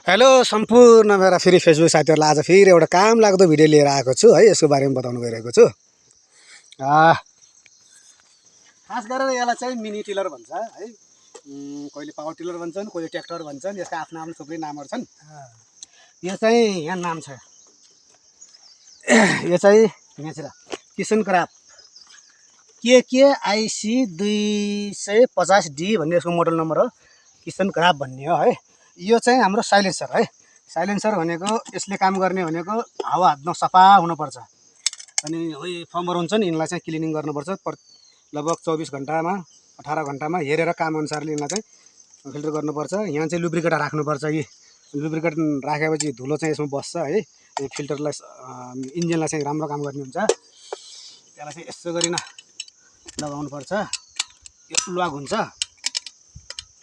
Hello सम्पूर्ण मेरा फेरि फेसबुक साथीहरूलाई आज फेरि एउटा काम लाग्दो भिडियो लिएर आएको छु है। यसको बारेमा बताउनु गइरहेको छु। खास गरेर यसलाई चाहिँ मिनी टिलर भन्छ है। कहिले पावर टिलर भन्छन्, कहिले ट्र्याक्टर भन्छन्। यसका आफ्नो आफ्नो थुप्रै नामहरू छन्। यो चाहिँ यहाँ नाम छ, यो चाहिँ यहाँतिर किसन क्राफ्ट KKIC 250D भन्ने यसको मोडल नम्बर हो। किसन क्राफ्ट भन्ने हो है। यो चाहिँ हाम्रो साइलेन्सर है। साइलेन्सर भनेको यसले काम गर्ने भनेको हावा हात्न सफा हुनुपर्छ। अनि फर्मर हुन्छ नि, यिनलाई चाहिँ क्लिनिङ गर्नुपर्छ। लगभग 24 घन्टामा 18 घन्टामा हेरेर काम अनुसारले यिनलाई चाहिँ फिल्टर गर्नुपर्छ। यहाँ चाहिँ लुब्रिकेट राख्नुपर्छ। यी लुब्रिकेट राखेपछि धुलो चाहिँ यसमा बस्छ है। यो फिल्टरलाई इन्जिनलाई चाहिँ राम्रो काम गर्ने हुन्छ। त्यसलाई चाहिँ यसो गरिन लगाउनुपर्छ। यो लक हुन्छ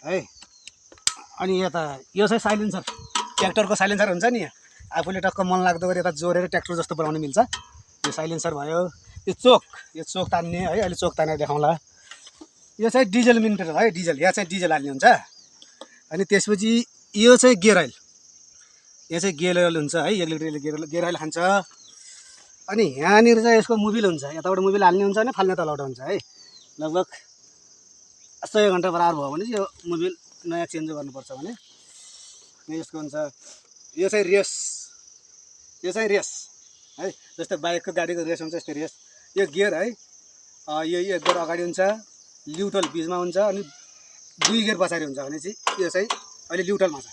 है। अनि यता यो चाहिँ साइलेन्सर, ट्र्याक्टरको साइलेन्सर हुन्छ नि, आफूले टक्क मन लाग्दो गरी यता जोडेर ट्र्याक्टर जस्तो बनाउन मिल्छ। यो साइलेन्सर भयो। यो चोक तान्ने है। अहिले चोक तानेर देखाउँला। यो चाहिँ डिजल मिटर है, डिजल। यहाँ चाहिँ डिजल हाल्ने हुन्छ। अनि त्यसपछि यो चाहिँ गियर अइल। यो चाहिँ गियर अइल हुन्छ है। 1 लिटर गियर अइल खान्छ। अनि यहाँनिर चाहिँ यसको मोबिल हुन्छ। यताबाट मोबिल हाल्ने हुन्छ भने फाल्ने तलबाट हुन्छ है। लगभग 100 घन्टा बराबर भयो भने यो मोबिल नयाँ चेन्ज गर्नुपर्छ भने यसको हुन्छ। यो चाहिँ रेस, यो चाहिँ रेस है। जस्तै बाइकको गाडीको रेस हुन्छ यस्तै रेस। यो गियर है। यो एक गियर अगाडि हुन्छ, न्युट्रल बिचमा हुन्छ, अनि 2 गियर पछाडि हुन्छ भने चाहिँ यो चाहिँ अहिले न्युट्रलमा छ।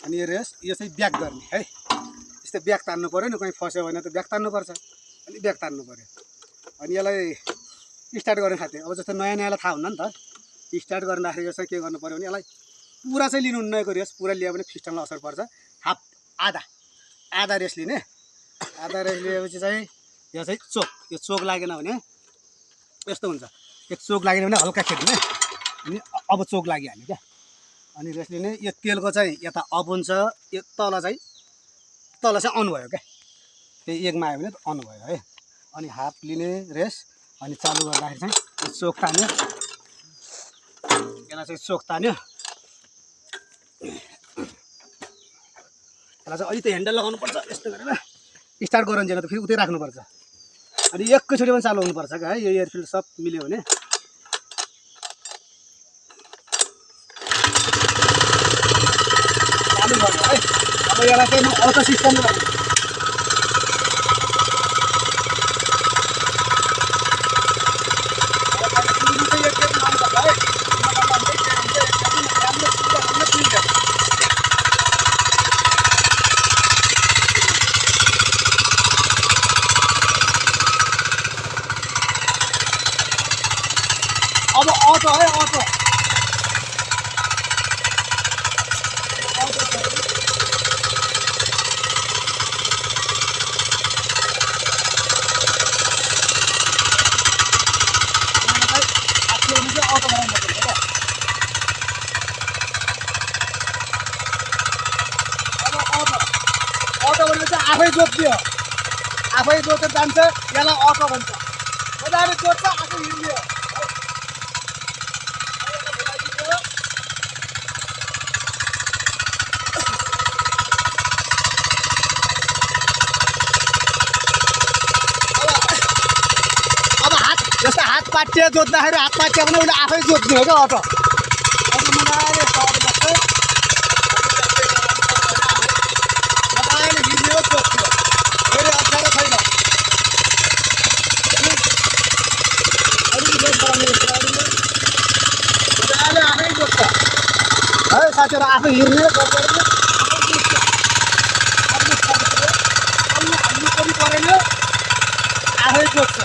अनि यो रेस, यो चाहिँ ब्याक गर्ने है। यस्तै ब्याक तान्नु पऱ्यो नि, कहीँ फस्यो भने त ब्याक तान्नुपर्छ। अनि ब्याक तान्नु पऱ्यो। अनि यसलाई स्टार्ट गर्ने खातिर अब जस्तो नयाँलाई थाहा हुन्न नि त। स्टार्ट गर्दाखेरि चाहिँ के गर्नु पऱ्यो भने यसलाई पुरा चाहिँ लिनु हुन्न। रेस पुरा लियो भने फिस्टनलाई असर पर्छ। हाफ आधा रेस लिने। आधा रेस लिएपछि चाहिँ यो चाहिँ चोक, यो चोक लागेन भने यस्तो हुन्छ। एक चोक लागेन भने हल्का खेद्ने। अनि अब चोक लागिहाल्यो क्या। अनि रेस लिने। यो तेलको चाहिँ यता अफ हुन्छ, यो तल चाहिँ अन भयो क्या। त्यही एकमा आयो भने अन भयो है। अनि हाफ लिने रेस। अनि चालु गर्दाखेरि चाहिँ यो चोक तान्यो। यसलाई चाहिँ चोक तान्यो। यसलाई चाहिँ अलि त ह्यान्डल लगाउनुपर्छ। यस्तो गरेर स्टार्ट गरुन्जेल त फेरि उतै राख्नुपर्छ। अनि एकैचोटिमा चालु हुनुपर्छ क्या है। यो एयर फिल्टर सब मिल्यो भने चालु भयो है। अब यसलाई चाहिँ म अटो सिस्टमले गर्छु। अब अटो है, अटो अटो भनेको चाहिँ आफै जोत्दियो, आफै जोतेर जान्छ। यसलाई अटो भन्छ। मजाले जोत्छ, आफै हिँड्दियो। जस्तो हात पाटिया जोत्दाखेरि हात पाटिया पनि उसले आफै जोत्ने हो क्या अटो। अटो मजाले बस्छ, मजाले हिँड्ने हो, जोत्ने हो। धेरै अप्ठ्यारो छैन। मजाले आफै जोत्छ है साथीहरू। आफै हिँड्ने हाल्नु पनि परेन, आफै जोत्छ।